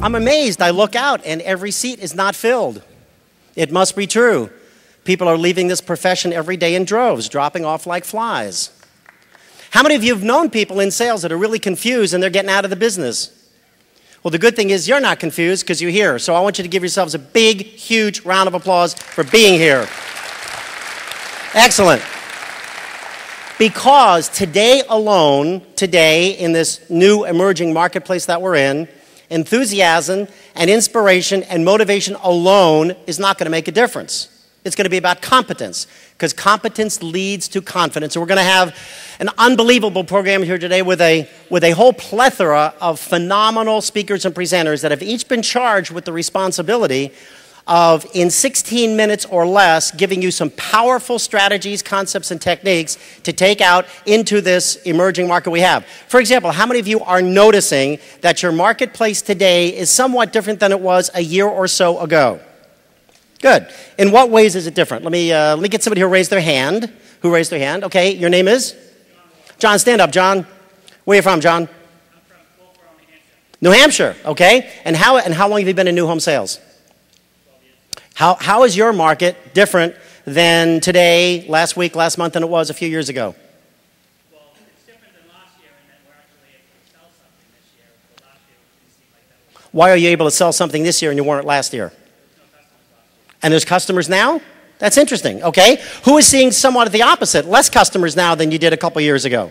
I'm amazed. I look out and every seat is not filled. It must be true. People are leaving this profession every day in droves, dropping off like flies. How many of you have known people in sales that are really confused and they're getting out of the business? Well, the good thing is you're not confused because you're here. So I want you to give yourselves a big, huge round of applause for being here. Excellent. Because today alone, today in this new emerging marketplace that we're in, enthusiasm and inspiration and motivation alone is not going to make a difference. It's going to be about competence, because competence leads to confidence. So we're going to have an unbelievable program here today with a whole plethora of phenomenal speakers and presenters that have each been charged with the responsibility of, in 16 minutes or less, giving you some powerful strategies, concepts, and techniques to take out into this emerging market we have. For example, how many of you are noticing that your marketplace today is somewhat different than it was a year or so ago? Good. In what ways is it different? Let me get somebody who raised their hand. Who raised their hand? Okay, your name is? John, stand up, John. Where are you from, John? I'm from Wolfboro, New Hampshire. New Hampshire, okay. And how long have you been in new home sales? How is your market different than today, last week, last month than it was a few years ago? Well, it's different than last year in that we're actually able to sell something this year. But last year it didn't seem like that. Why are you able to sell something this year and you weren't last year? And there's customers now? That's interesting, okay. Who is seeing somewhat of the opposite? Less customers now than you did a couple years ago?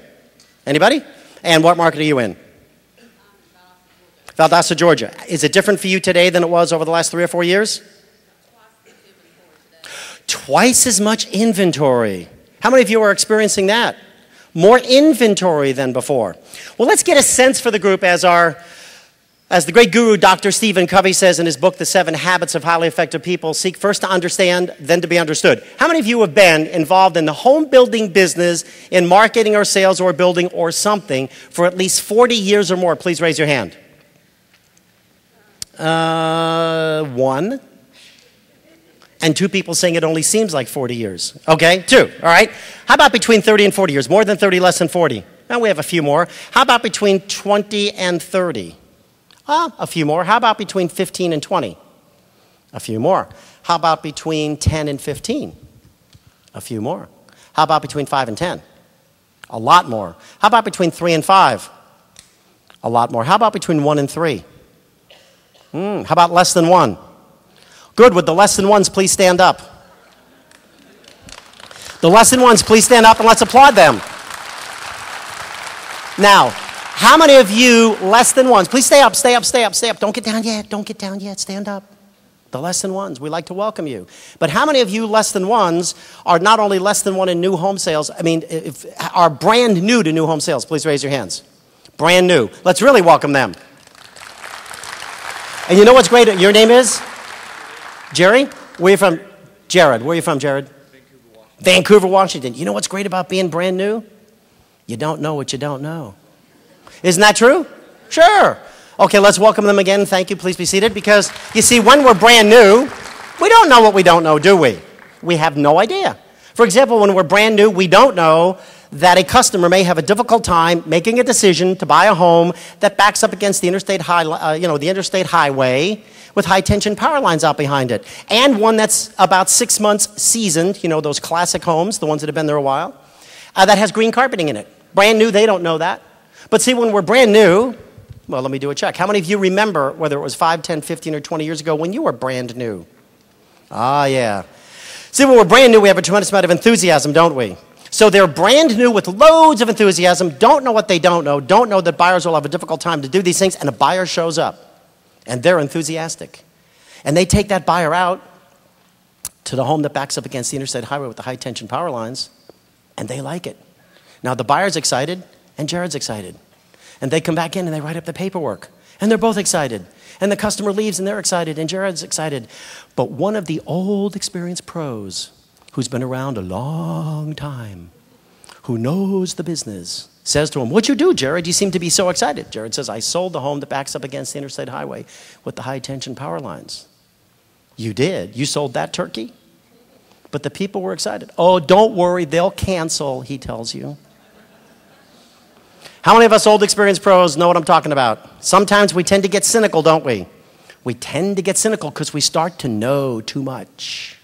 Anybody? And what market are you in? Valdosta, Georgia. Is it different for you today than it was over the last 3 or 4 years? Twice as much inventory. How many of you are experiencing that? More inventory than before. Well, let's get a sense for the group as the great guru Dr. Stephen Covey says in his book, The 7 Habits of Highly Effective People, seek first to understand, then to be understood. How many of you have been involved in the home building business, in marketing or sales or building or something for at least 40 years or more? Please raise your hand. 1. And 2 people saying it only seems like 40 years. Okay, 2, all right. How about between 30 and 40 years? More than 30, less than 40? Now we have a few more. How about between 20 and 30? A few more. How about between 15 and 20? A few more. How about between 10 and 15? A few more. How about between 5 and 10? A lot more. How about between 3 and 5? A lot more. How about between 1 and 3? How about less than 1? Good. Would the less than ones please stand up? The less than ones, please stand up and let's applaud them. Now, how many of you less than ones? Please stay up, stay up, stay up, stay up. Don't get down yet. Don't get down yet. Stand up. The less than ones, we like to welcome you. But how many of you less than ones are not only less than 1 in new home sales, are brand new to new home sales? Please raise your hands. Brand new. Let's really welcome them. And you know what's great? Your name is? Jerry? Where are you from? Jared. Where are you from, Jared? Vancouver, Washington. Vancouver, Washington. You know what's great about being brand new? You don't know what you don't know. Isn't that true? Sure. Okay, let's welcome them again. Thank you. Please be seated. Because, you see, when we're brand new, we don't know what we don't know, do we? We have no idea. For example, when we're brand new, we don't know that a customer may have a difficult time making a decision to buy a home that backs up against the interstate highway with high-tension power lines out behind it, and one that's about 6 months seasoned, those classic homes, the ones that have been there a while, that has green carpeting in it. Brand new, they don't know that. But see, when we're brand new, well, let me do a check. How many of you remember whether it was 5, 10, 15, or 20 years ago when you were brand new? Ah, yeah. See, when we're brand new, we have a tremendous amount of enthusiasm, don't we? So they're brand new with loads of enthusiasm, don't know what they don't know that buyers will have a difficult time to do these things, and a buyer shows up. And they're enthusiastic. And they take that buyer out to the home that backs up against the interstate highway with the high-tension power lines, and they like it. Now, the buyer's excited, and Jared's excited. And they come back in, and they write up the paperwork. And they're both excited. And the customer leaves, and they're excited, and Jared's excited. But one of the old, experienced pros who's been around a long time, who knows the business, says to him, "What'd you do, Jared? You seem to be so excited." Jared says, "I sold the home that backs up against the interstate highway with the high-tension power lines." "You did? You sold that turkey?" But the people were excited. "Oh, don't worry, they'll cancel," he tells you. How many of us old experienced pros know what I'm talking about? Sometimes we tend to get cynical, don't we? we tend to get cynical because we start to know too much.